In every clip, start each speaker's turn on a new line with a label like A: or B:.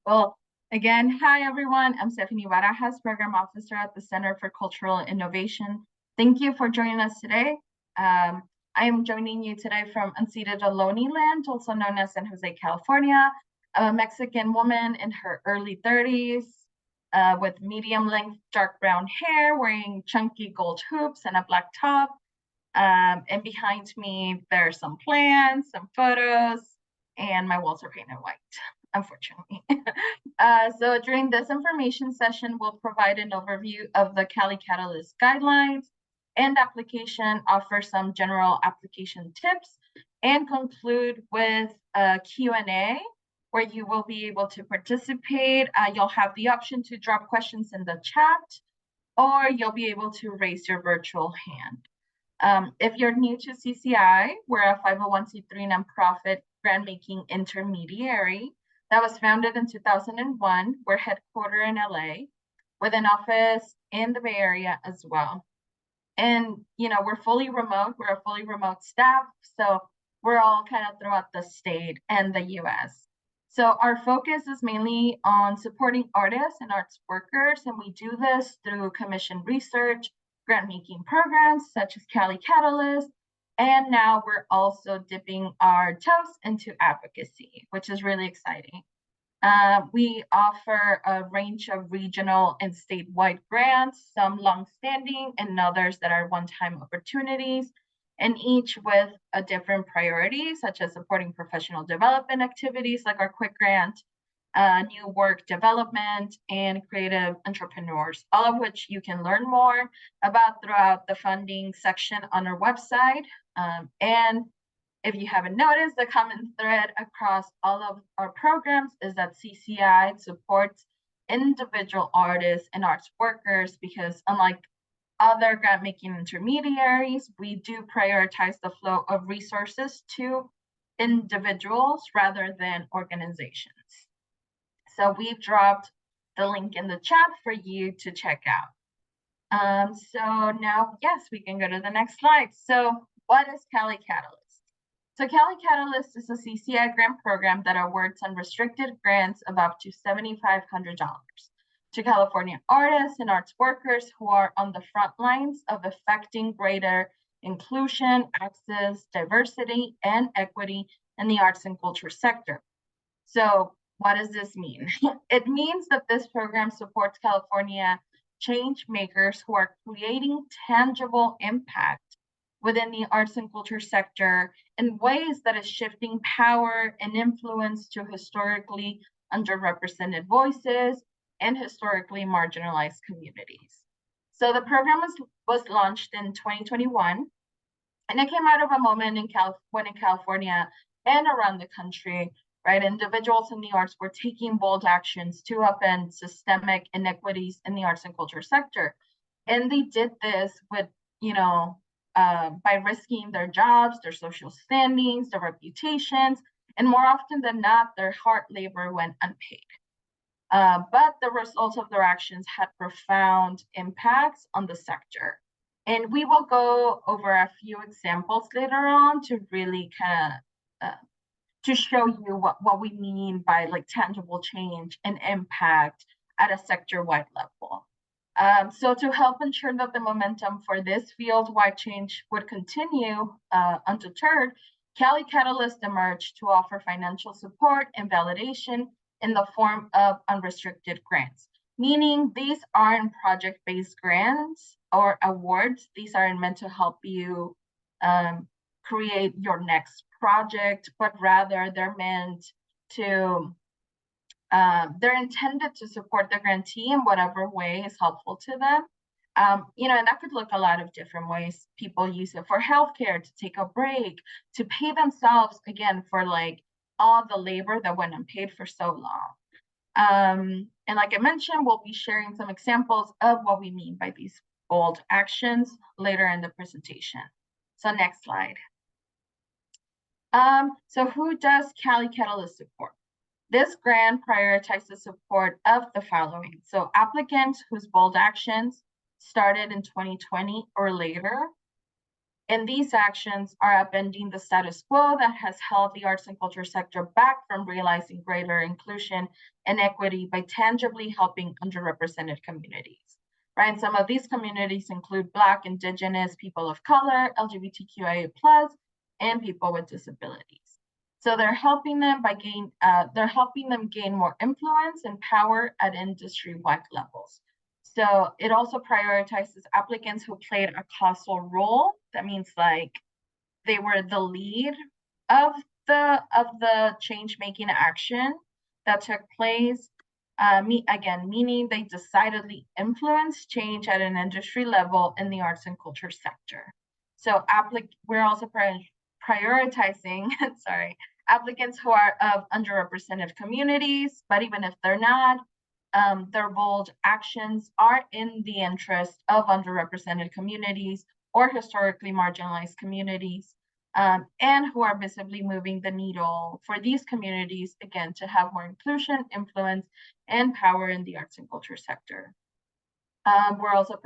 A: Well, again, hi everyone. I'm Stephanie Barajas, Program Officer at the Center for Cultural Innovation. Thank you for joining us today. I am joining you today from unceded Ohlone land, also known as San Jose, California. I'm a Mexican woman in her early 30s with medium length dark brown hair, wearing chunky gold hoops and a black top. And behind me, there are some plants, some photos, and my walls are painted white, unfortunately. So during this information session, we'll provide an overview of the CALI Catalyst guidelines and application, offer some general application tips, and conclude with a Q&A where you will be able to participate. You'll have the option to drop questions in the chat, or you'll be able to raise your virtual hand. If you're new to CCI, we're a 501c3 nonprofit grant-making intermediary that was founded in 2001. We're headquartered in LA with an office in the Bay Area as well. And, we're fully remote. We're a fully remote staff. So we're all kind of throughout the state and the US. So our focus is mainly on supporting artists and arts workers. And we do this through commission research, grant-making programs such as CALI Catalyst, and now we're also dipping our toes into advocacy, which is really exciting. We offer a range of regional and statewide grants, some longstanding and others that are one-time opportunities, and each with a different priority, such as supporting professional development activities like our Quick Grant, new work development, and creative entrepreneurs, all of which you can learn more about throughout the funding section on our website. And if you haven't noticed, the common thread across all of our programs is that CCI supports individual artists and arts workers because unlike other grant-making intermediaries, we do prioritize the flow of resources to individuals rather than organizations. So we've dropped the link in the chat for you to check out. So now, yes, we can go to the next slide. So what is CALI Catalyst? So CALI Catalyst is a CCI grant program that awards unrestricted grants of up to $7,500 to California artists and arts workers who are on the front lines of affecting greater inclusion, access, diversity, and equity in the arts and culture sector. So what does this mean? It means that this program supports California change makers who are creating tangible impact within the arts and culture sector in ways that is shifting power and influence to historically underrepresented voices and historically marginalized communities. So the program was launched in 2021, and it came out of a moment when in California and around the country, right, individuals in the arts were taking bold actions to upend systemic inequities in the arts and culture sector. And they did this with, by risking their jobs, their social standings, their reputations, and more often than not, their hard labor went unpaid. But the results of their actions had profound impacts on the sector. And we will go over a few examples later on to really kind of to show you what we mean by like tangible change and impact at a sector-wide level. So to help ensure that the momentum for this field-wide change would continue undeterred, CALI Catalyst emerged to offer financial support and validation in the form of unrestricted grants, meaning these aren't project-based grants or awards. These aren't meant to help you create your next project, but rather they're meant to they're intended to support the grantee in whatever way is helpful to them. And that could look a lot of different ways. People use it for healthcare, to take a break, to pay themselves, again, for like all the labor that went unpaid for so long. And like I mentioned, we'll be sharing some examples of what we mean by these bold actions later in the presentation. So next slide. So who does CALI Catalyst support? This grant prioritizes support of the following. So applicants whose bold actions started in 2020 or later, And these actions are upending the status quo that has held the arts and culture sector back from realizing greater inclusion and equity by tangibly helping underrepresented communities. Right? And some of these communities include Black, Indigenous, people of color, LGBTQIA+, and people with disabilities. So they're helping them gain more influence and power at industry-wide levels. So it also prioritizes applicants who played a causal role. That means like they were the lead of the change-making action that took place. Meaning they decidedly influenced change at an industry level in the arts and culture sector. So we're also prioritizing, applicants who are of underrepresented communities, but even if they're not, their bold actions are in the interest of underrepresented communities or historically marginalized communities, and who are visibly moving the needle for these communities, again, to have more inclusion, influence, and power in the arts and culture sector. We're also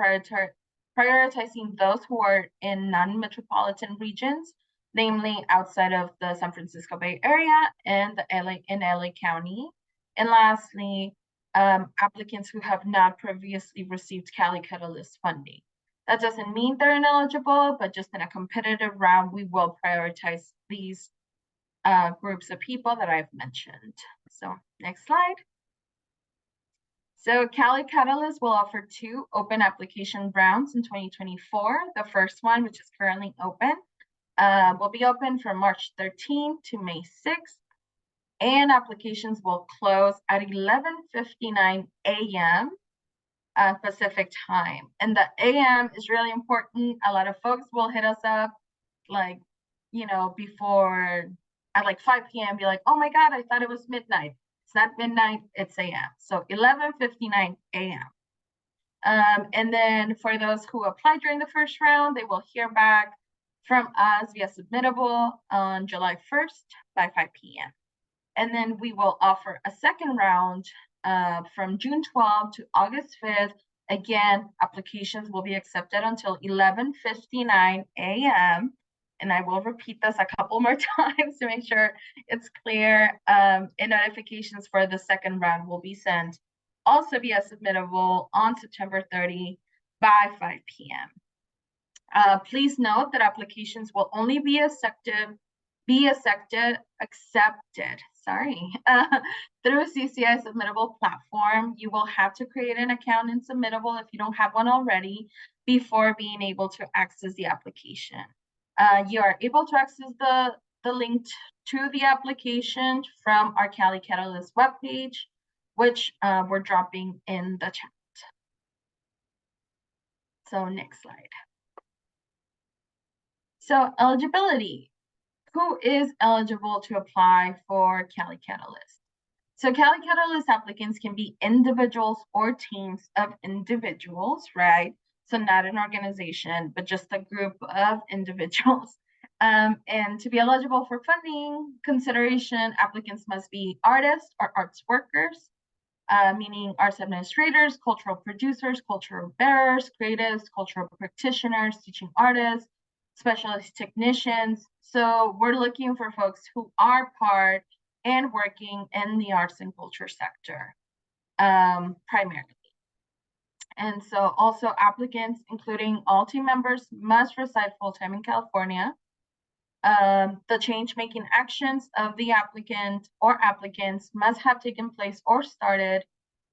A: prioritizing those who are in non-metropolitan regions, namely outside of the San Francisco Bay Area and in LA County. And lastly, applicants who have not previously received CALI Catalyst funding. That doesn't mean they're ineligible, but just in a competitive round, we will prioritize these groups of people that I've mentioned. So next slide. So CALI Catalyst will offer 2 open application rounds in 2024. The first one, which is currently open, will be open from March 13th to May 6th. And applications will close at 11:59 a.m. Pacific time. And the a.m. is really important. A lot of folks will hit us up like, before at like 5 p.m. be like, oh my God, I thought it was midnight. It's not midnight, it's a.m. So 11:59 a.m. And then for those who apply during the first round, they will hear back from us via submittable on July 1st by 5 p.m. And then we will offer a second round from June 12th to August 5th. Again, applications will be accepted until 11:59 a.m. And I will repeat this a couple more times to make sure it's clear. And notifications for the second round will be sent also via submittable on September 30 by 5 p.m. Please note that applications will only be accepted through CCI submittable platform. You will have to create an account in submittable if you don't have one already before being able to access the application. You are able to access the link to the application from our CALI Catalyst webpage, which we're dropping in the chat. So next slide. So eligibility. Who is eligible to apply for CALI Catalyst? So CALI Catalyst applicants can be individuals or teams of individuals, right? So not an organization, but just a group of individuals. And to be eligible for funding consideration, applicants must be artists or arts workers, meaning arts administrators, cultural producers, cultural bearers, creatives, cultural practitioners, teaching artists, specialist technicians. So we're looking for folks who are part and working in the arts and culture sector, primarily. And so also applicants, including all team members, must reside full-time in California. The change-making actions of the applicant or applicants must have taken place or started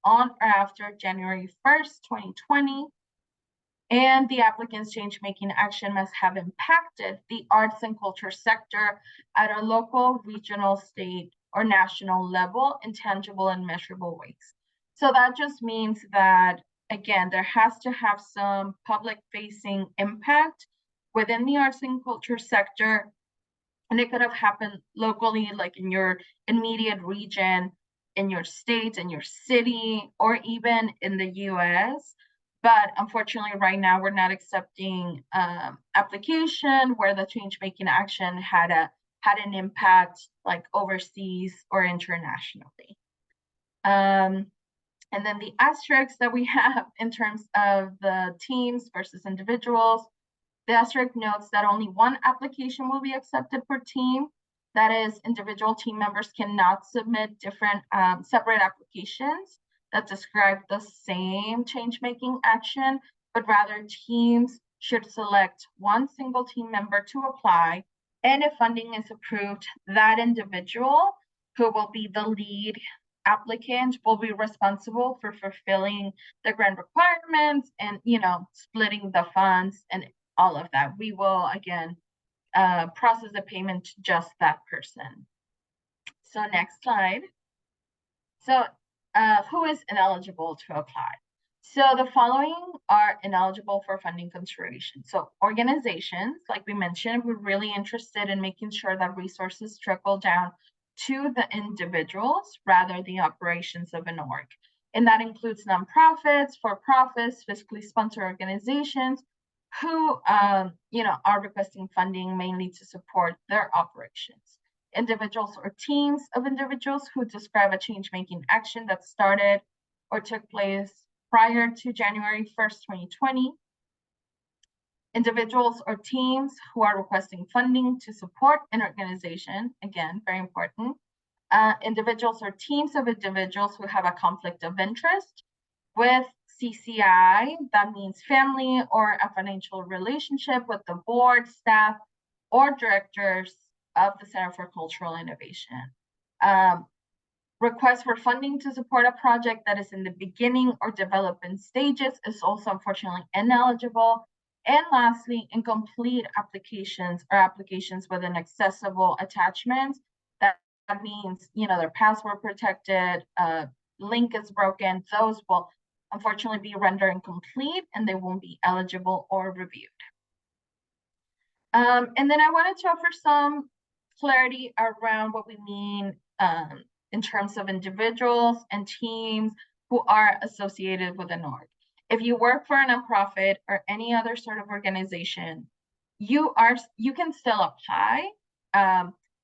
A: on or after January 1st, 2020. And the applicant's change-making action must have impacted the arts and culture sector at a local, regional, state, or national level in tangible and measurable ways. So that just means that, again, there has to have some public-facing impact within the arts and culture sector. And it could have happened locally, like in your immediate region, in your state, in your city, or even in the US. But unfortunately, right now, we're not accepting application where the change-making action had an impact like overseas or internationally. And then the asterisks that we have in terms of the teams versus individuals. The asterisk notes that only one application will be accepted per team. That is, individual team members cannot submit different separate applications that describe the same change-making action, but rather teams should select one single team member to apply. And if funding is approved, that individual who will be the lead applicant will be responsible for fulfilling the grant requirements and, splitting the funds and all of that. We will, again, process the payment to just that person. So next slide. So who is ineligible to apply? So the following are ineligible for funding consideration. So organizations, like we mentioned, we're really interested in making sure that resources trickle down to the individuals rather than the operations of an org. And that includes nonprofits, for-profits, fiscally sponsored organizations who are requesting funding mainly to support their operations. Individuals or teams of individuals who describe a change-making action that started or took place prior to January 1st, 2020. Individuals or teams who are requesting funding to support an organization, again, very important. Individuals or teams of individuals who have a conflict of interest with CCI, that means family or a financial relationship with the board, staff, or directors of the Center for Cultural Innovation. Request for funding to support a project that is in the beginning or development stages is also unfortunately ineligible. And lastly, incomplete applications or applications with inaccessible attachments. That means, their password protected, link is broken. Those will unfortunately be rendered incomplete and they won't be eligible or reviewed. And then I wanted to offer some clarity around what we mean in terms of individuals and teams who are associated with an org. If you work for a nonprofit or any other sort of organization, you can still apply.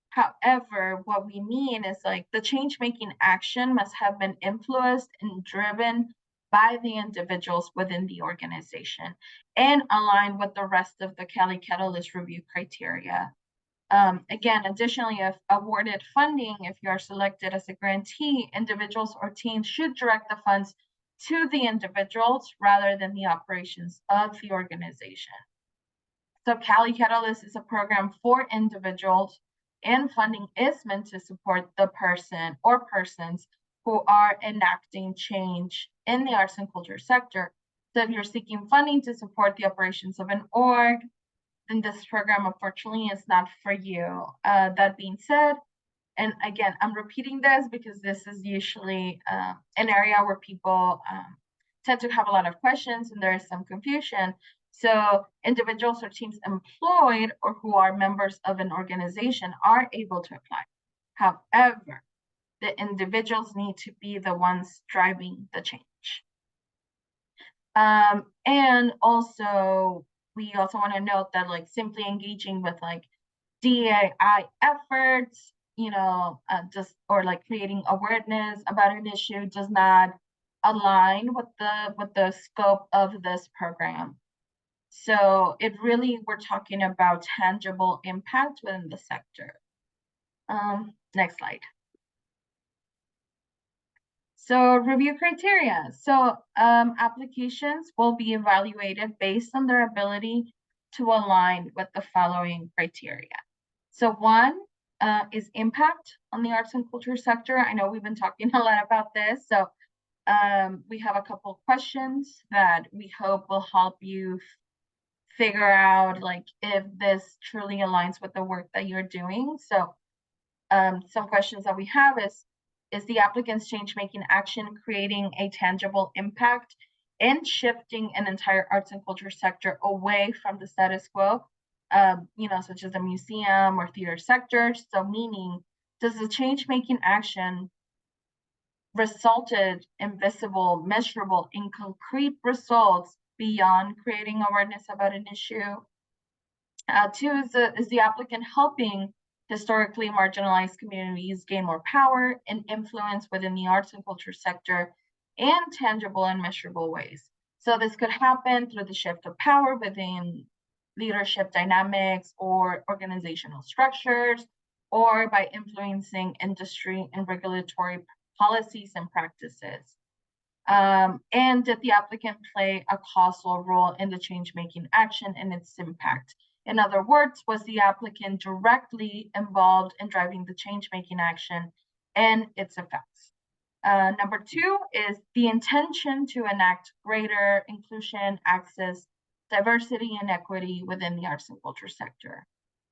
A: However, what we mean is like the change-making action must have been influenced and driven by the individuals within the organization and align with the rest of the CALI Catalyst review criteria. Again, additionally, if awarded funding, if you are selected as a grantee, individuals or teams should direct the funds to the individuals rather than the operations of the organization. So CALI Catalyst is a program for individuals, and funding is meant to support the person or persons who are enacting change in the arts and culture sector. So if you're seeking funding to support the operations of an org, then this program unfortunately is not for you. That being said, and again, I'm repeating this because this is usually an area where people tend to have a lot of questions and there is some confusion. So individuals or teams employed or who are members of an organization are able to apply. However, the individuals need to be the ones driving the change. And also, we also want to note that like simply engaging with like DAI efforts, or like creating awareness about an issue does not align with the scope of this program. So it really, we're talking about tangible impact within the sector. Next slide. So review criteria. So applications will be evaluated based on their ability to align with the following criteria. So one is impact on the arts and culture sector. I know we've been talking a lot about this. So we have a couple of questions that we hope will help you figure out like if this truly aligns with the work that you're doing. So some questions that we have is the applicant's change-making action creating a tangible impact and shifting an entire arts and culture sector away from the status quo, such as the museum or theater sectors? So meaning, does the change-making action resulted in visible, measurable, and concrete results beyond creating awareness about an issue? Two, is the applicant helping historically marginalized communities gain more power and influence within the arts and culture sector in tangible and measurable ways? So this could happen through the shift of power within leadership dynamics or organizational structures, or by influencing industry and regulatory policies and practices. And did the applicant play a causal role in the change-making action and its impact? In other words, was the applicant directly involved in driving the change-making action and its effects? Number two is the intention to enact greater inclusion, access, diversity, and equity within the arts and culture sector.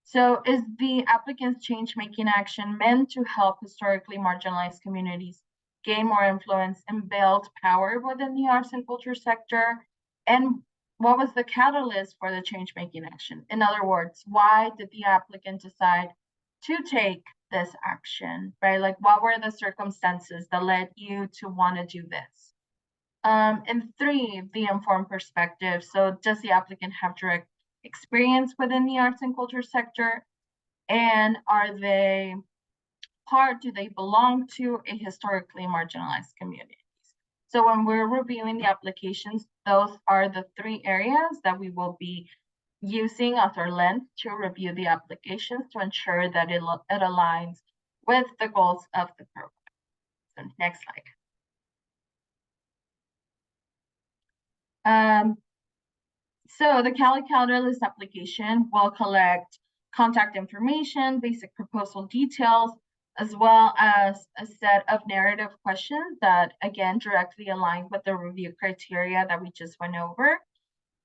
A: So is the applicant's change-making action meant to help historically marginalized communities gain more influence and build power within the arts and culture sector? And what was the catalyst for the change-making action? In other words, why did the applicant decide to take this action, right? Like, what were the circumstances that led you to want to do this? And three, the informed perspective. So does the applicant have direct experience within the arts and culture sector? And do they belong to a historically marginalized community? So when we're reviewing the applications, those are the three areas that we will be using as our lens to review the applications to ensure that it aligns with the goals of the program. So next slide. So the CALI calendar list application will collect contact information, basic proposal details, as well as a set of narrative questions that, again, directly align with the review criteria that we just went over.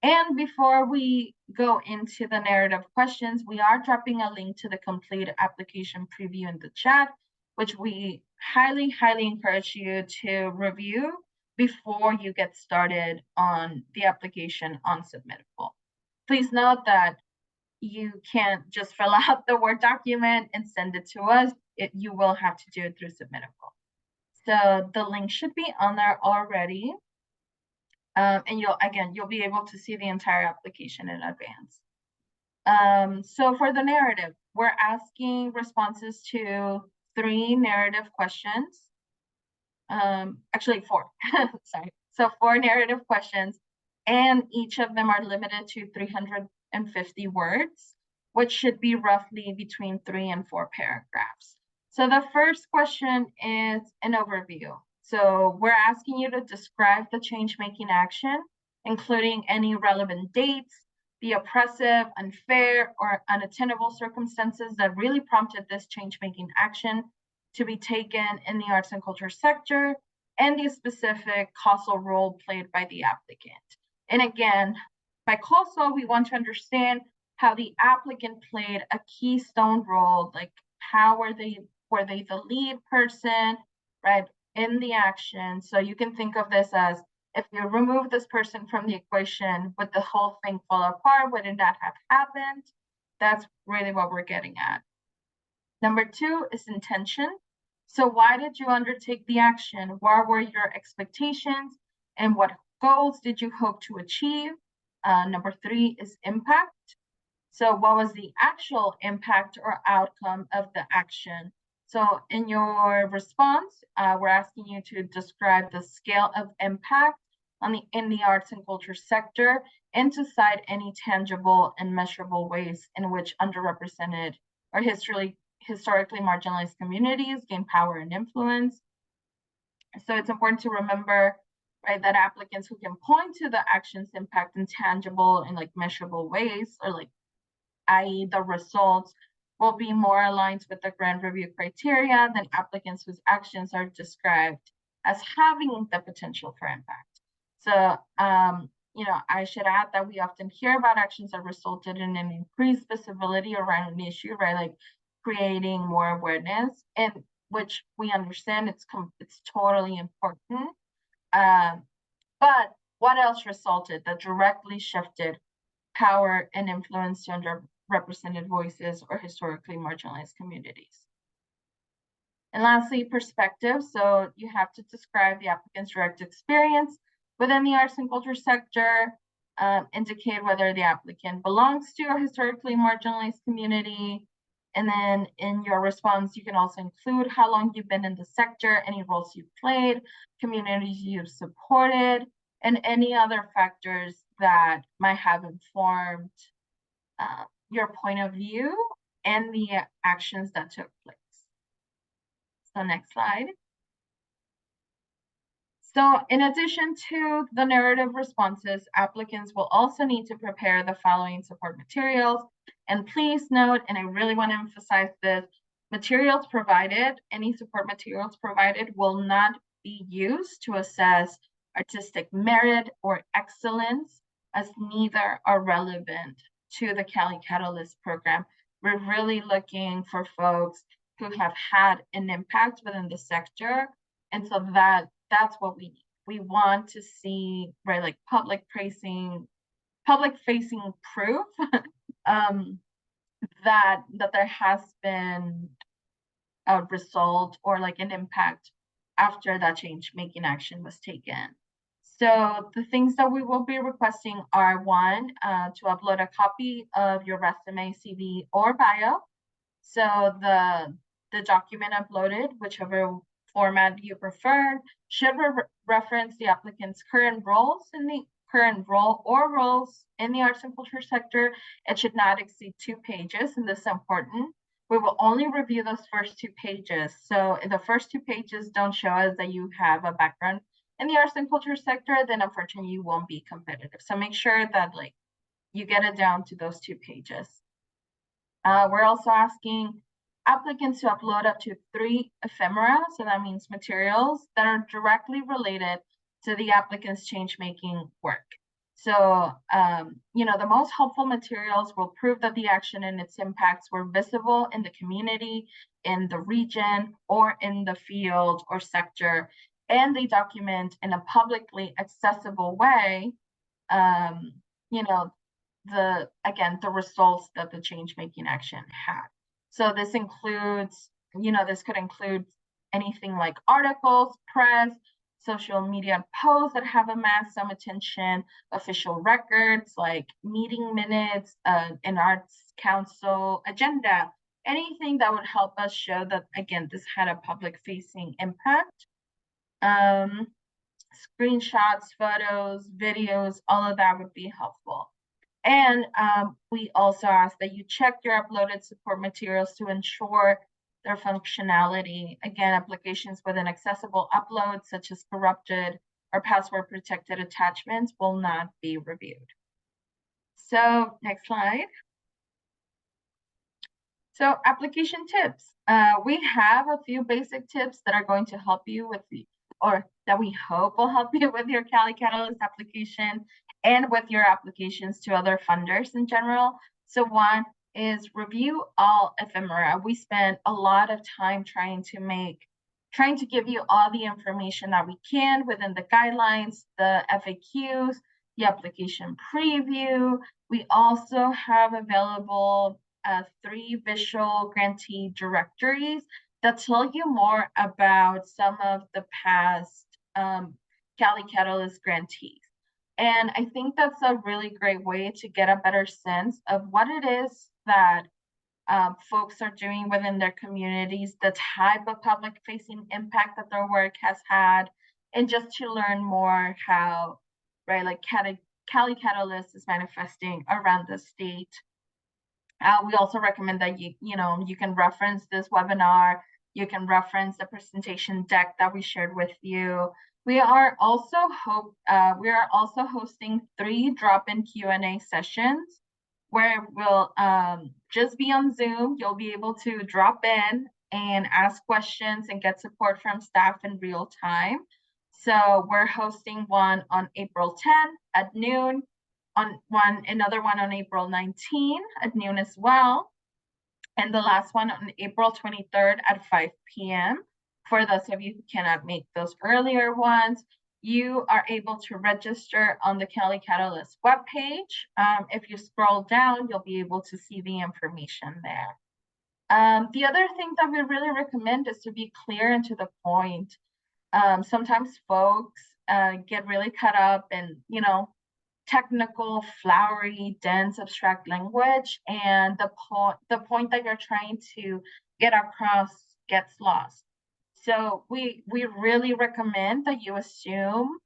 A: And before we go into the narrative questions, we are dropping a link to the complete application preview in the chat, which we highly, highly encourage you to review before you get started on the application on Submittable. Please note that you can't just fill out the Word document and send it to us. You will have to do it through Submittable. So the link should be on there already. And you'll be able to see the entire application in advance. So for the narrative, we're asking responses to 3 narrative questions. Actually 4, sorry. So 4 narrative questions, and each of them are limited to 350 words, which should be roughly between 3 and 4 paragraphs. So the first question is an overview. So we're asking you to describe the change-making action, including any relevant dates, the oppressive, unfair, or unattainable circumstances that really prompted this change-making action to be taken in the arts and culture sector, and the specific causal role played by the applicant. And again, by causal, we want to understand how the applicant played a keystone role, like how were they the lead person, right, in the action. So you can think of this as, if you remove this person from the equation, would the whole thing fall apart? Wouldn't that have happened? That's really what we're getting at. Number 2 is intention. So why did you undertake the action? What were your expectations? And what goals did you hope to achieve? Number 3 is impact. So what was the actual impact or outcome of the action? So in your response, we're asking you to describe the scale of impact in the arts and culture sector, and to cite any tangible and measurable ways in which underrepresented or historically marginalized communities gain power and influence. So it's important to remember, right, that applicants who can point to the action's impact in tangible and like measurable ways, or like, i.e. the results, will be more aligned with the grant review criteria than applicants whose actions are described as having the potential for impact. So, I should add that we often hear about actions that resulted in an increased visibility around an issue, right? Like creating more awareness, and which we understand it's totally important. But what else resulted that directly shifted power and influence to underrepresented voices or historically marginalized communities? And lastly, perspective. So you have to describe the applicant's direct experience within the arts and culture sector, indicate whether the applicant belongs to a historically marginalized community. And then in your response, you can also include how long you've been in the sector, any roles you've played, communities you've supported, and any other factors that might have informed your point of view and the actions that took place. So next slide. So in addition to the narrative responses, applicants will also need to prepare the following support materials. And please note, and I really want to emphasize this, materials provided, any support materials provided will not be used to assess artistic merit or excellence, as neither are relevant to the CALI Catalyst program. We're really looking for folks who have had an impact within the sector. And so that's what we need. We want to see, right, like public facing proof that there has been a result or like an impact after that change making action was taken. So the things that we will be requesting are one, to upload a copy of your resume, CV, or bio. So the document uploaded, whichever format you prefer, should reference the applicant's current roles in the roles in the arts and culture sector. It should not exceed 2 pages, and this is important. We will only review those first 2 pages. So if the first 2 pages don't show us that you have a background in the arts and culture sector, then unfortunately you won't be competitive. So make sure that like you get it down to those 2 pages. We're also asking applicants to upload up to 3 ephemera, so that means materials that are directly related to the applicant's change-making work. So, the most helpful materials will prove that the action and its impacts were visible in the community, in the region, or in the field or sector, and they document in a publicly accessible way, the results that the change-making action had. So this includes, this could include anything like articles, press, social media posts that have amassed some attention, official records like meeting minutes, an arts council agenda, anything that would help us show that, again, this had a public-facing impact. Screenshots, photos, videos, all of that would be helpful. And we also ask that you check your uploaded support materials to ensure their functionality. Again, applications with inaccessible uploads, such as corrupted or password protected attachments, will not be reviewed. So next slide. So application tips. We have a few basic tips that are going to help you with or that we hope will help you with your CALI Catalyst application and with your applications to other funders in general. So one is review all ephemera. We spent a lot of time trying to give you all the information that we can within the guidelines, the FAQs, the application preview. We also have available 3 visual grantee directories that tell you more about some of the past CALI Catalyst grantees. And I think that's a really great way to get a better sense of what it is that folks are doing within their communities, the type of public-facing impact that their work has had, and just to learn more how, right, like CALI Catalyst is manifesting around the state. We also recommend that you can reference this webinar. You can reference the presentation deck that we shared with you. We are also hosting 3 drop-in Q&A sessions where we'll just be on Zoom. You'll be able to drop in and ask questions and get support from staff in real time. So we're hosting one on April 10th at noon, another one on April 19 at noon as well, and the last one on April 23rd at 5 p.m. For those of you who cannot make those earlier ones, you are able to register on the CALI Catalyst webpage. If you scroll down, you'll be able to see the information there. The other thing that we really recommend is to be clear and to the point. Sometimes folks get really caught up in, technical, flowery, dense, abstract language, and the point that you're trying to get across gets lost. So we really recommend that you assume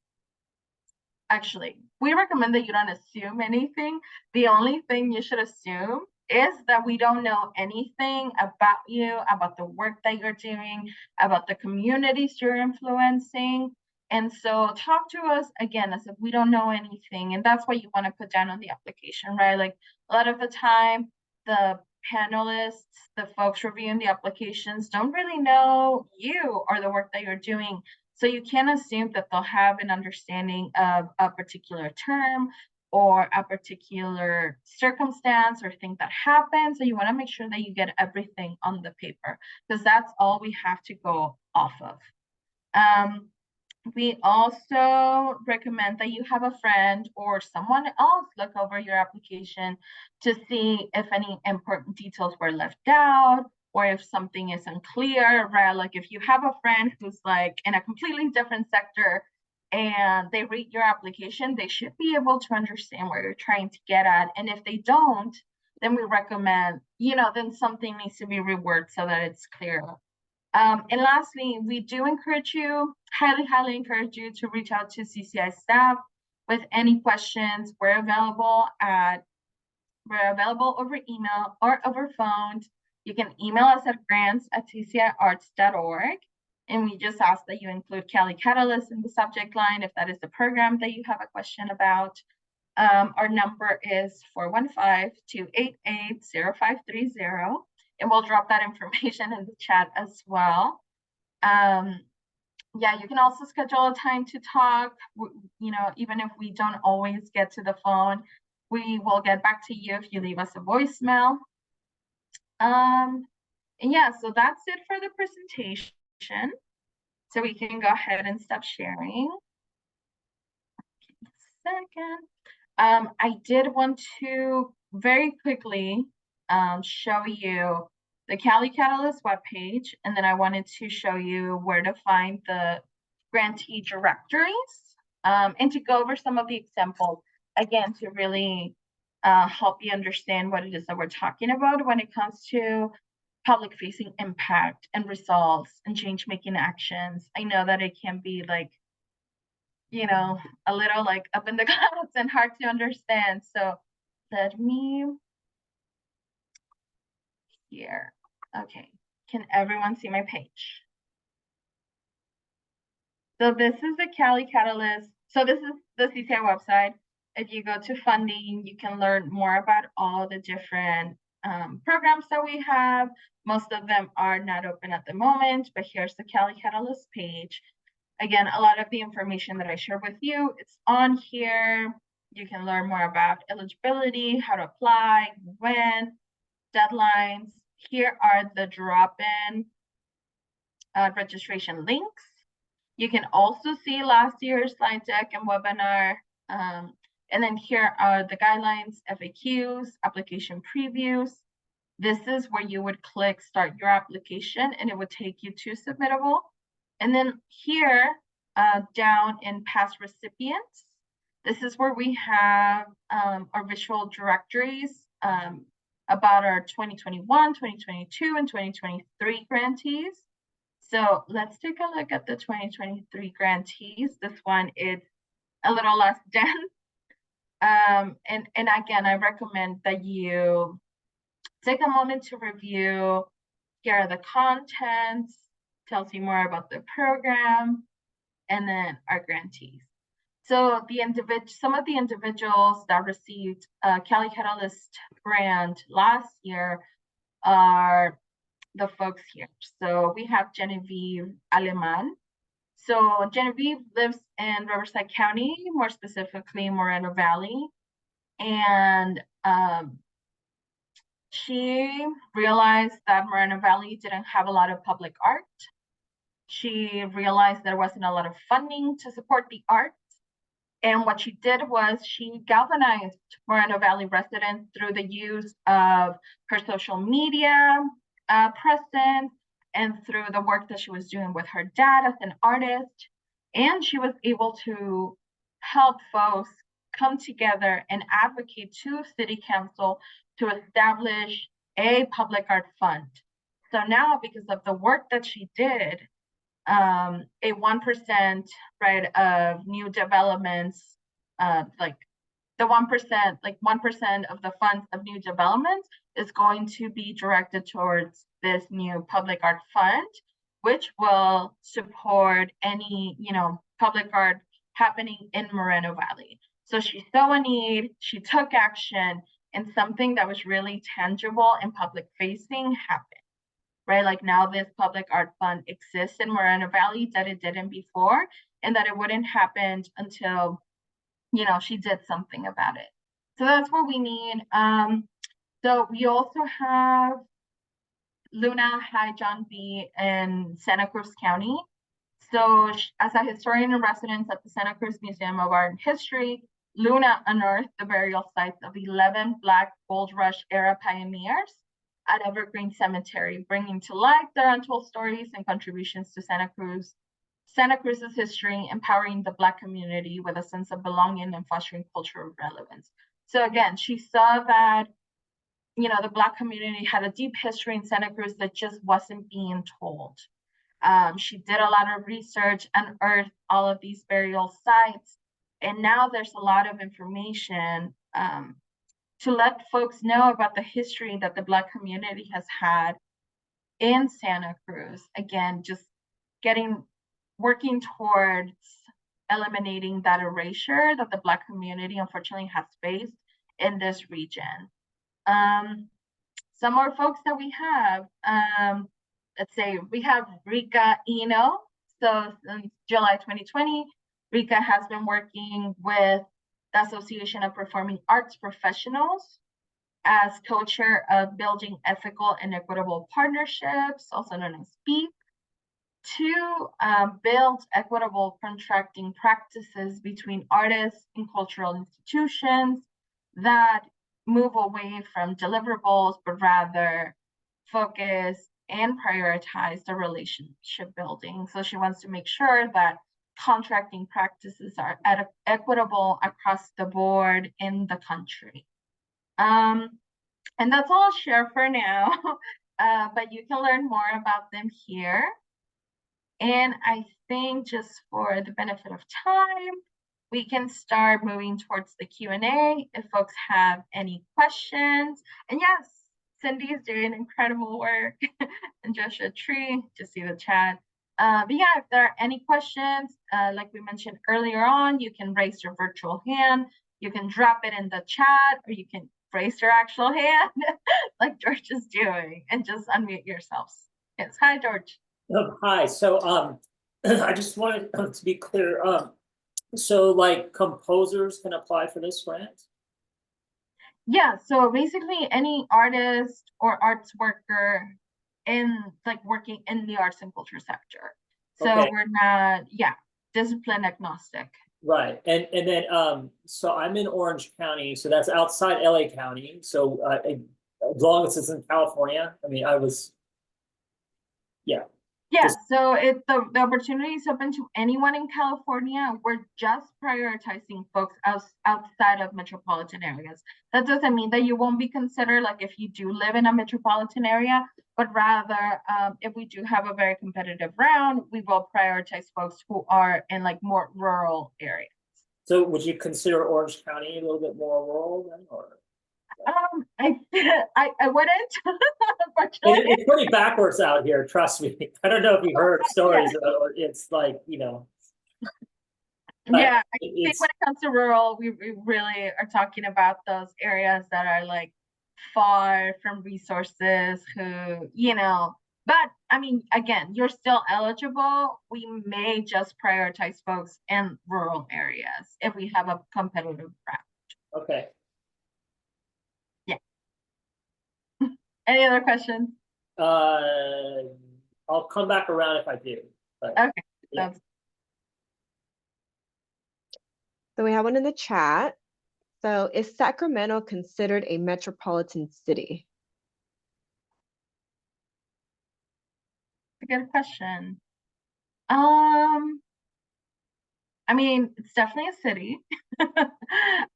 A: actually, we recommend that you don't assume anything. The only thing you should assume is that we don't know anything about you, about the work that you're doing, about the communities you're influencing. And so talk to us again as if we don't know anything. And that's what you want to put down on the application, right? Like a lot of the time, the panelists, the folks reviewing the applications don't really know you or the work that you're doing. So you can't assume that they'll have an understanding of a particular term or a particular circumstance or thing that happened. So you want to make sure that you get everything on the paper, because that's all we have to go off of. We also recommend that you have a friend or someone else look over your application to see if any important details were left out or if something is unclear, right? Like if you have a friend who's like in a completely different sector and they read your application, they should be able to understand where you're trying to get at. And if they don't, then we recommend, then something needs to be reworked so that it's clear. And lastly, we do encourage you, highly encourage you to reach out to CCI staff with any questions. We're available over email or over phone. You can email us at grants@cciarts.org. And we just ask that you include CALI Catalyst in the subject line if that is the program that you have a question about. Our number is 415-288-0530. And we'll drop that information in the chat as well. Yeah, you can also schedule a time to talk. Even if we don't always get to the phone, we will get back to you if you leave us a voicemail. And yeah, so that's it for the presentation. So we can go ahead and stop sharing. Second. I did want to very quickly show you the CALI Catalyst webpage, and then I wanted to show you where to find the grantee directories and to go over some of the examples, again, to really help you understand what it is that we're talking about when it comes to public-facing impact and results and change-making actions. I know that it can be like, a little like up in the clouds and hard to understand. So let me here. Okay, can everyone see my page? So this is the CALI Catalyst. So this is the CCI website. If you go to funding, you can learn more about all the different programs that we have. Most of them are not open at the moment, but here's the CALI Catalyst page. Again, a lot of the information that I shared with you, it's on here. You can learn more about eligibility, how to apply, when, deadlines. Here are the drop-in registration links. You can also see last year's slide deck and webinar. And then here are the guidelines, FAQs, application previews. This is where you would click start your application and it would take you to submittable. And then here, down in past recipients, this is where we have our visual directories about our 2021, 2022, and 2023 grantees. So let's take a look at the 2023 grantees. This one is a little less dense. And again, I recommend that you take a moment to review. Here are the contents, tells you more about the program, and then our grantees. So some of the individuals that received a CALI Catalyst grant last year are the folks here. So we have Genevieve Aleman. So Genevieve lives in Riverside County, more specifically Moreno Valley. And she realized that Moreno Valley didn't have a lot of public art. She realized there wasn't a lot of funding to support the arts. And what she did was she galvanized Moreno Valley residents through the use of her social media presence and through the work that she was doing with her dad as an artist. And she was able to help folks come together and advocate to City Council to establish a public art fund. So now, because of the work that she did, a 1% right of new developments like the 1%, like 1% of the funds of new development is going to be directed towards this new public art fund, which will support any, public art happening in Moreno Valley. So she saw a need, she took action, and something that was really tangible and public facing happened, right? Like now this public art fund exists in Moreno Valley that it didn't before, and that it wouldn't happen until, she did something about it. So that's what we need. So we also have Luna Hi John B in Santa Cruz County. So as a historian in residence at the Santa Cruz Museum of Art and History, Luna unearthed the burial sites of 11 Black Gold Rush era pioneers at Evergreen Cemetery, bringing to light their untold stories and contributions to Santa Cruz's history, empowering the Black community with a sense of belonging and fostering cultural relevance. So again, she saw that, the Black community had a deep history in Santa Cruz that just wasn't being told. She did a lot of research, unearthed all of these burial sites, and now there's a lot of information to let folks know about the history that the Black community has had in Santa Cruz. Again, just working towards eliminating that erasure that the Black community unfortunately has faced in this region. Some more folks that we have, let's say we have Rika Eno. So since July 2020, Rika has been working with the Association of Performing Arts Professionals as co-chair of Building Ethical and Equitable Partnerships, also known as BEAP, to build equitable contracting practices between artists and cultural institutions that move away from deliverables, but rather focus and prioritize the relationship building. So she wants to make sure that contracting practices are equitable across the board in the country. And that's all I'll share for now, but you can learn more about them here. And I think just for the benefit of time, we can start moving towards the Q&A if folks have any questions. And yes, Cindy is doing incredible work and Joshua Tree, just see the chat. But yeah, if there are any questions, like we mentioned earlier on, you can raise your virtual hand, you can drop it in the chat, or you can raise your actual hand like George is doing and just unmute yourselves. Yes, hi George.
B: Hi, so I just wanted to be clear, so like composers can apply for this grant?
A: Yeah, so basically any artist or arts worker in working in the arts and culture sector. So
B: Okay.
A: we're not, discipline agnostic.
B: Right, and then so I'm in Orange County, so that's outside LA County. So as long as it's in California, I mean,
A: Yeah, so the opportunity is open to anyone in California. We're just prioritizing folks outside of metropolitan areas. That doesn't mean that you won't be considered, like if you do live in a metropolitan area, but rather if we do have a very competitive round, we will prioritize folks who are in more rural areas.
B: So would you consider Orange County a little bit more rural then, or?
A: I wouldn't.
B: It's pretty backwards out here, trust me. I don't know if you heard stories, or it's like,
A: Yeah, I think when it comes to rural, we really are talking about those areas that are far from resources but I mean, again, you're still eligible. We may just prioritize folks in rural areas if we have a competitive round.
B: Okay.
A: Any other questions?
B: I'll come back around if I do. But,
A: okay.
B: Yeah.
C: So we have one in the chat. So is Sacramento considered a metropolitan city?
A: A good question. I mean, it's definitely a city.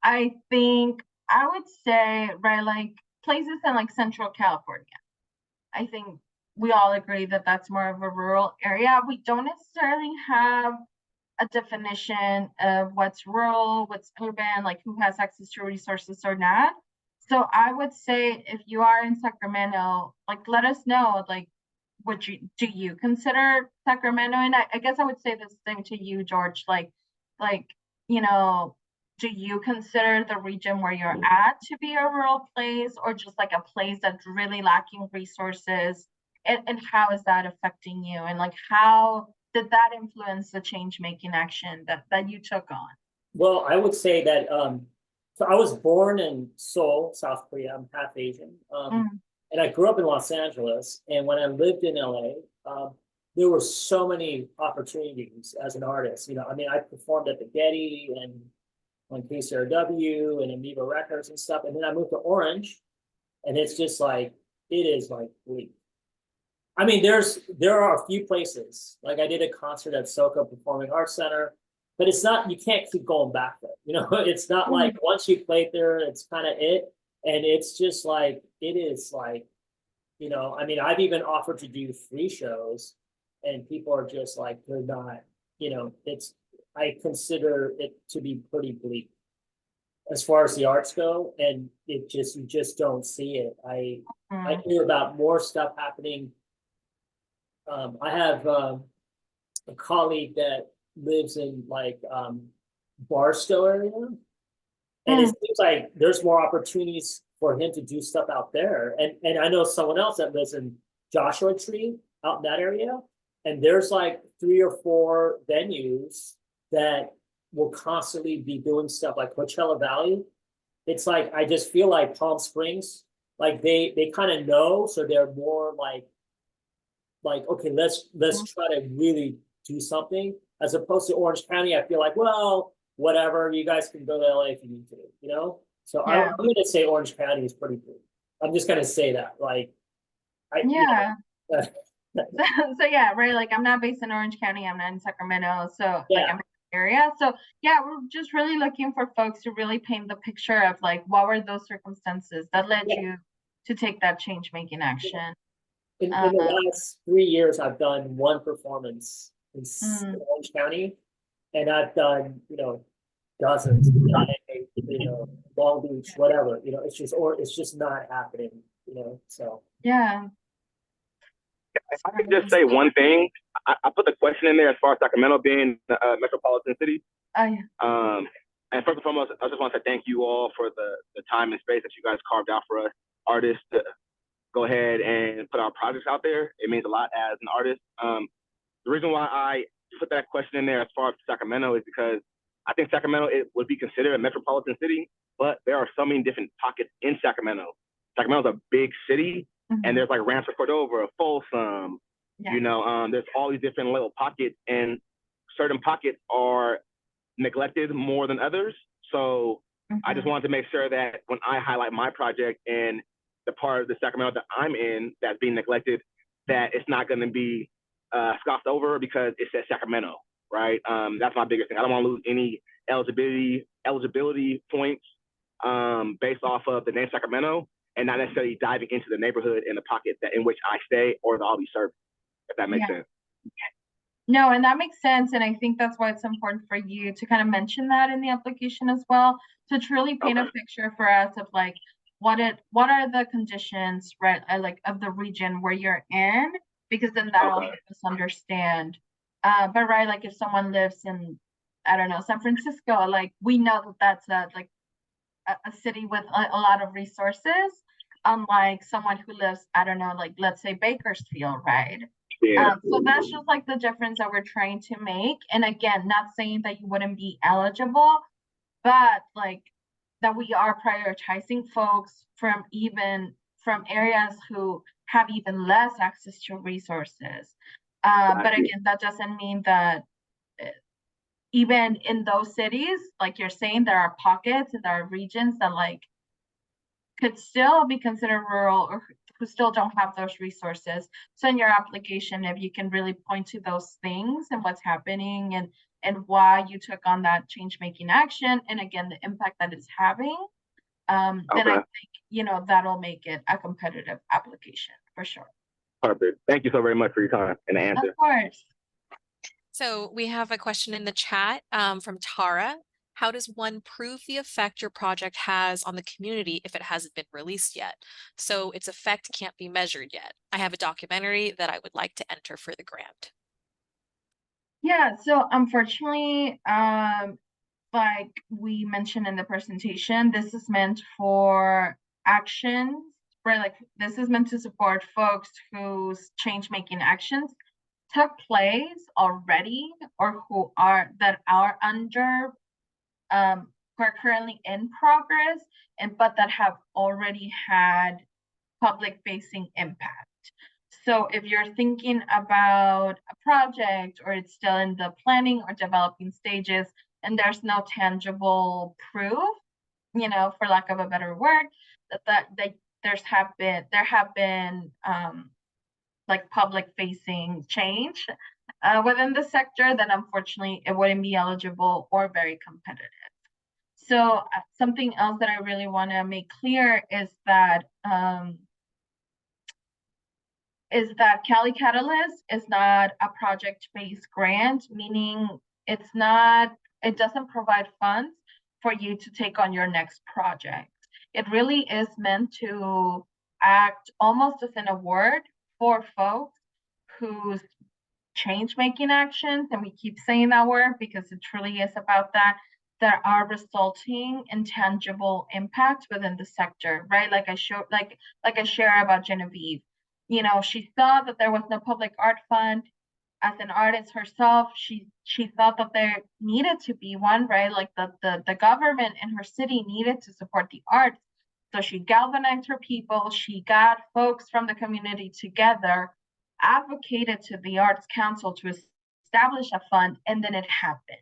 A: I think I would say, right, places in Central California. I think we all agree that that's more of a rural area. We don't necessarily have a definition of what's rural, what's urban, like who has access to resources or not. So I would say if you are in Sacramento, like let us know, like do you consider Sacramento? And I guess I would say this thing to you, George, like, you know, do you consider the region where you're at to be a rural place, or just like a place that's really lacking resources? And how is that affecting you? And like, how did that influence the change making action that you took on?
B: Well, I would say that so I was born in Seoul, South Korea. I'm half Asian. And I grew up in Los Angeles. And when I lived in LA, there were so many opportunities as an artist. You know, I mean, I performed at the Getty and on KCRW and Amoeba Records and stuff. And then I moved to Orange, and it's just like, it is like bleak. I mean, there are a few places. Like I did a concert at SoCo Performing Arts Center, but it's not, you can't keep going back there. You know, it's not like once you played there, it's kind of it. And it's just like, it is like, you know, I mean, I've even offered to do free shows, and people are just like, they're not, you know, I consider it to be pretty bleak as far as the arts go. And you just don't see it. I hear about more stuff happening. I have a colleague that lives in like Barstow area, and it seems like there's more opportunities for him to do stuff out there. And I know someone else that lives in Joshua Tree out in that area, and there's like 3 or 4 venues that will constantly be doing stuff like Coachella Valley. It's like I just feel like Palm Springs, like they kind of know, so they're more like okay, let's try to really do something, as opposed to Orange County. I feel like, well, whatever, you guys can go to LA if you need to, you know. So I'm going to say Orange County is pretty cool. I'm just going to say that, like,
A: so yeah, right. Like I'm not based in Orange County. I'm not in Sacramento. So like I'm in the area. So yeah, we're just really looking for folks to really paint the picture of like, what were those circumstances that led you to take that change making action?
B: In the last 3 years, I've done 1 performance in Orange County, and I've done, you know, dozens, you know, Long Beach, whatever, you know, it's just not happening, you know, so.
A: Yeah.
D: If I could just say one thing, I put the question in there as far as Sacramento being a metropolitan city. And first and foremost, I just want to say thank you all for the time and space that you guys carved out for us artists to go ahead and put our projects out there. It means a lot as an artist. The reason why I put that question in there as far as Sacramento is because I think Sacramento, it would be considered a metropolitan city, but there are so many different pockets in Sacramento. Sacramento's a big city, and there's like Rancho Cordova, Folsom, you know, there's all these different little pockets, and certain pockets are neglected more than others. So I just wanted to make sure that when I highlight my project and the part of the Sacramento that I'm in that's being neglected, that it's not going to be scoffed over because it says Sacramento, right? That's my biggest thing. I don't want to lose any eligibility points based off of the name Sacramento, and not necessarily diving into the neighborhood and the pocket in which I stay or that I'll be serving, if that makes sense.
A: No, and that makes sense. And I think that's why it's important for you to kind of mention that in the application as well, to truly paint a picture for us of like, what are the conditions, right, like of the region where you're in, because then that'll help us understand. But right, like if someone lives in, I don't know, San Francisco, like we know that that's a city with a lot of resources, unlike someone who lives, I don't know, like let's say Bakersfield, right? So that's just like the difference that we're trying to make. And again, not saying that you wouldn't be eligible, but like that we are prioritizing folks from areas who have even less access to resources. But again, that doesn't mean that even in those cities, like you're saying, there are pockets and there are regions that like could still be considered rural or who still don't have those resources. So in your application, if you can really point to those things and what's happening and why you took on that change making action, and again, the impact that it's having, then I think, you know, that'll make it a competitive application for sure.
D: Perfect. Thank you so very much for your time and the answer.
A: Of course.
E: So we have a question in the chat from Tara. How does one prove the effect your project has on the community if it hasn't been released yet? So its effect can't be measured yet. I have a documentary that I would like to enter for the grant.
A: Yeah, so unfortunately, like we mentioned in the presentation, this is meant for actions, right? Like this is meant to support folks whose change-making actions took place already or who are under who are currently in progress but that have already had public facing impact. So if you're thinking about a project or it's still in the planning or developing stages and there's no tangible proof, for lack of a better word, that there have been like public facing change within the sector, then unfortunately it wouldn't be eligible or very competitive. So something else that I really want to make clear is that CALI Catalyst is not a project-based grant, meaning it doesn't provide funds for you to take on your next project. It really is meant to act almost as an award for folks whose change-making actions, and we keep saying that word because it truly is about that are resulting in tangible impact within the sector, right? Like I share about Genevieve. She saw that there was no public art fund. As an artist herself, she thought that there needed to be one, right? Like the government in her city needed to support the arts. So she galvanized her people. She got folks from the community together, advocated to the Arts Council to establish a fund, and then it happened,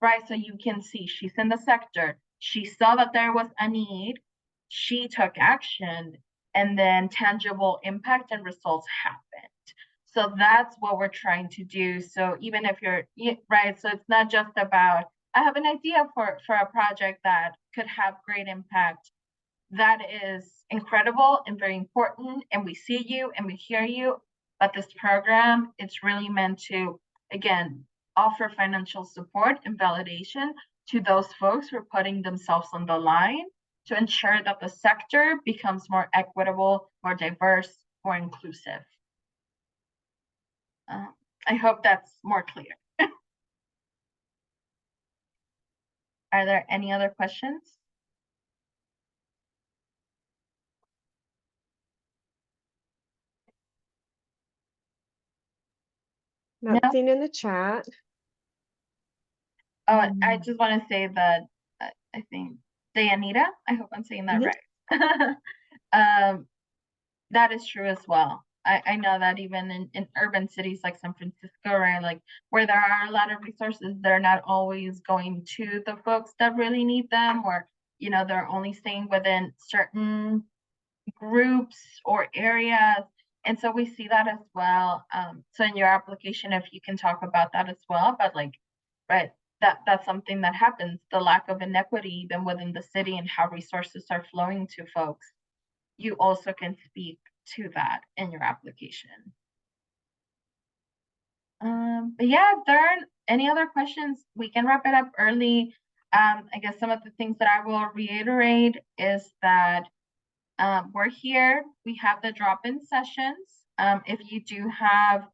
A: right? So you can see she's in the sector. She saw that there was a need. She took action, and then tangible impact and results happened. So that's what we're trying to do. So even if you're, right, so it's not just about, I have an idea for a project that could have great impact. That is incredible and very important, and we see you and we hear you, but this program, it's really meant to, again, offer financial support and validation to those folks who are putting themselves on the line to ensure that the sector becomes more equitable, more diverse, more inclusive. I hope that's more clear. Are there any other questions?
C: Not seen in the chat.
A: Oh, I just want to say that I think Dayanita, I hope I'm saying that right. That is true as well. I know that even in urban cities like San Francisco, right, like where there are a lot of resources, they're not always going to the folks that really need them, or they're only staying within certain groups or areas. And so we see that as well. So in your application, if you can talk about that as well, but right, that's something that happens, the lack of inequity even within the city and how resources are flowing to folks. You also can speak to that in your application. But yeah, if there aren't any other questions, we can wrap it up early. I guess some of the things that I will reiterate is that we're here. We have the drop-in sessions. If you do have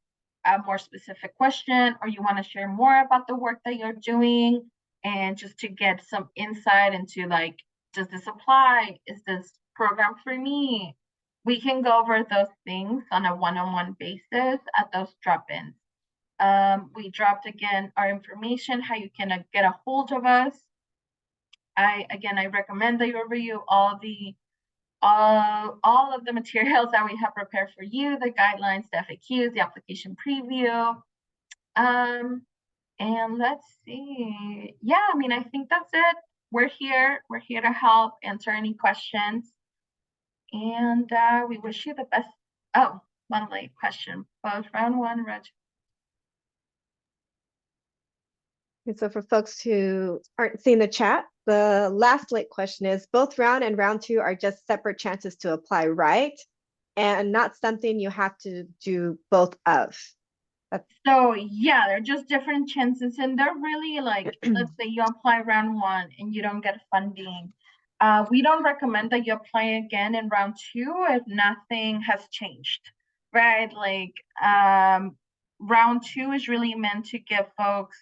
A: a more specific question or you want to share more about the work that you're doing and just to get some insight into like, does this apply? Is this program for me? We can go over those things on a one-on-one basis at those drop-ins. We dropped again our information, how you can get a hold of us. I recommend that you review all of the materials that we have prepared for you, the guidelines, the FAQs, the application preview. And let's see. Yeah, I think that's it. We're here to help answer any questions. And we wish you the best. Oh, one late question. Both round one, Reg.
C: And so for folks who aren't seeing the chat, the last late question is, both round and round two are just separate chances to apply, right? And not something you have to do both of.
A: So yeah, they're just different chances, and they're really like, let's say you apply round 1 and you don't get funding. We don't recommend that you apply again in round 2 if nothing has changed, right? Like, round 2 is really meant to give folks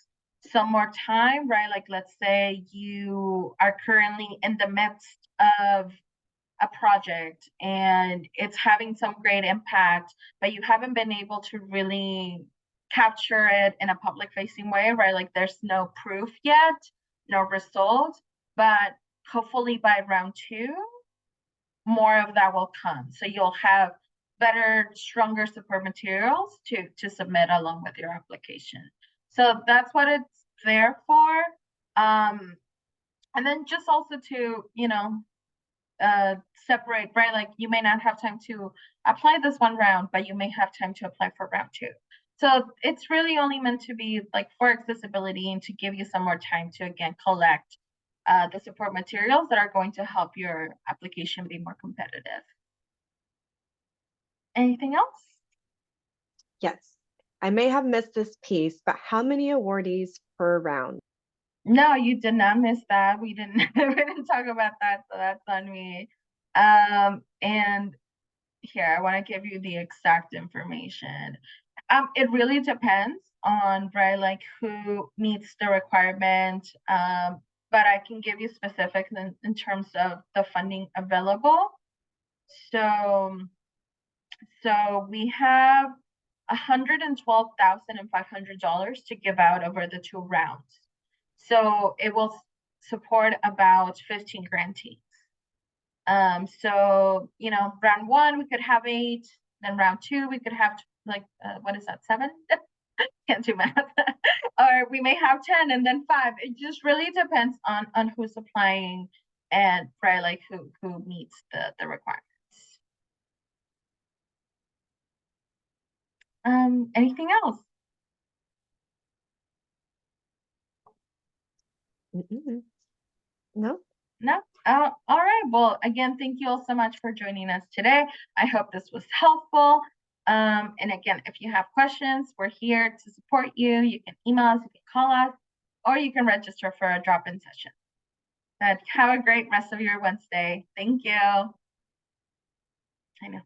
A: some more time, right? Like, let's say you are currently in the midst of a project and it's having some great impact, but you haven't been able to really capture it in a public facing way, right? Like, there's no proof yet, no result, but hopefully by round 2, more of that will come. So you'll have better, stronger support materials to submit along with your application. So that's what it's there for. And then just also to, separate, right? Like, you may not have time to apply this one round, but you may have time to apply for round 2. So it's really only meant to be like for accessibility and to give you some more time to, again, collect the support materials that are going to help your application be more competitive. Anything else?
C: Yes. I may have missed this piece, but how many awardees per round?
A: No, you did not miss that. We didn't we didn't talk about that, so that's on me. And here, I want to give you the exact information. It really depends on, right, like who meets the requirement. But I can give you specifics in terms of the funding available. So we have $112,500 to give out over the 2 rounds. So it will support about 15 grantees. So, round 1, we could have 8, then round 2, we could have like, what is that, 7? Can't do math. Or we may have 10 and then 5. It just really depends on who's applying and, right, like who meets the requirements. Anything else?
C: No.
A: No? All right. Well, again, thank you all so much for joining us today. I hope this was helpful. And again, if you have questions, we're here to support you. You can email us, you can call us, or you can register for a drop-in session. But have a great rest of your Wednesday. Thank you. I know.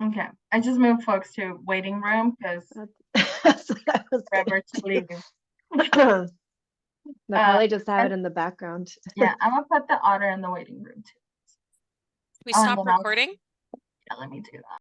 A: Okay, I just moved folks to waiting room because forever to leave.
C: They'll probably just have it in the background.
A: Yeah, I'm gonna put the otter in the waiting room too.
E: We stop recording?
A: Yeah, let me do that.